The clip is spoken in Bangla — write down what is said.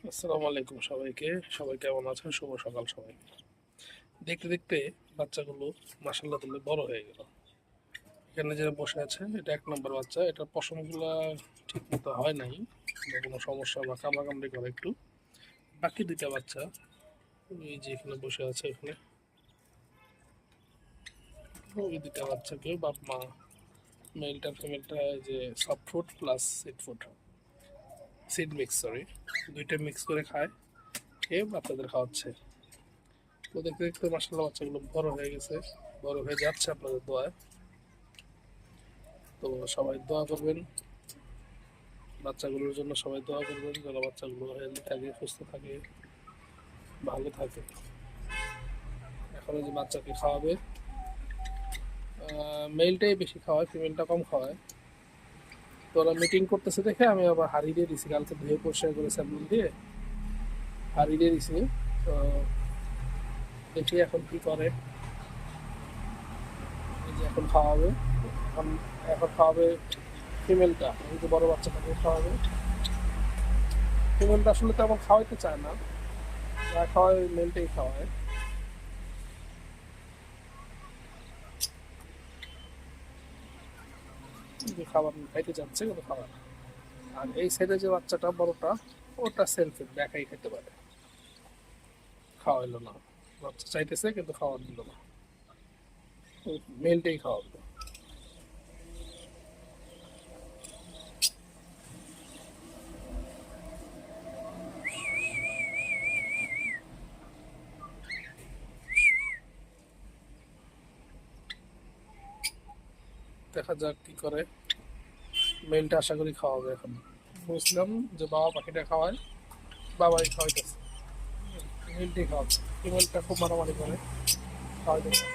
আসসালামু আলাইকুম সবাইকে। সবাই কেমন আছেন? শুভ সকাল সবাই। দেখতে, দেখতে বাচ্চাগুলো মাশাআল্লাহ বড় হয়ে গেল। এখানে যে বসে আছে এটা ১ নম্বর বাচ্চা। এটার পশমগুলা ঠিকমতো হয় নাই বা কোনো সমস্যা বা কামড়াকামড়ি করে একটু। বাকি ২ টা বাচ্চা এই যে এখানে বসে আছে এখানে। ওই ২ টা বাচ্চাকেও বাপ-মা মেলটা ফিমেলটা যে soft food plus seed mix ২ টা মিক্স করে খায়। খেয়ে বাচ্চাদের খাওয়াচ্ছে। তো দেখতে দেখতে মাশাআল্লাহ বাচ্চাগুলো বড় হয়ে গেছে, বড় হয়ে যাচ্ছে আপনাদের দোয়ায়। তো সবাই দোয়া করবেন, বাচ্চাগুলোর জন্য সবাই দোয়া করবেন যেন বাচ্চাগুলো হেলদি থাকে, সুস্থ থাকে, ভালো থাকে। এখন যে বাচ্চাকে খাওয়াবে মেলটাই বেশি খাওয়ায়, ফিমেলটা কম খাওয়ায়। তো ওরা মিটিং করতেছে দেখে আমি আবার হাঁড়ি দিয়ে দিছি, কালকে ধুয়ে পরিষ্কার করে স্যাম্পল দিয়ে হাঁড়ি দিয়ে দিছি। তো দেখি এখন কি করে। এই যে এখন খাওয়াবে, এখন এখন খাওয়াবে ফিমেলটা, এই যে বড় বাচ্চাটাকে খাওয়াবে। ফিমেলটা আসলে তেমন খাওয়াইতে চায় না, যা খাওয়ায় মেলটাই খাওয়ায়। যে খাবার খাইতে চাচ্ছে কিন্তু খাবার। আর এই সাইডে যে বাচ্চাটা বড়টা, ওটা সেলফ একাই খেতে পারে, খাওয়াইলো না। বাচ্চা চাইতেছে কিন্তু খাওয়ার দিল না, মেলটাই খাওয়াবে। দেখা যাক কি করে। মেলটা আশা করি খাওয়াবে এখন। বুঝলাম যে বাবা পাখিটা খাওয়ায়, বাবাই খাওয়াইতেছে, মেলটাই খাওয়াবে। ফিমেলটা খুব মারামারি করে, খাওয়াইতেছে।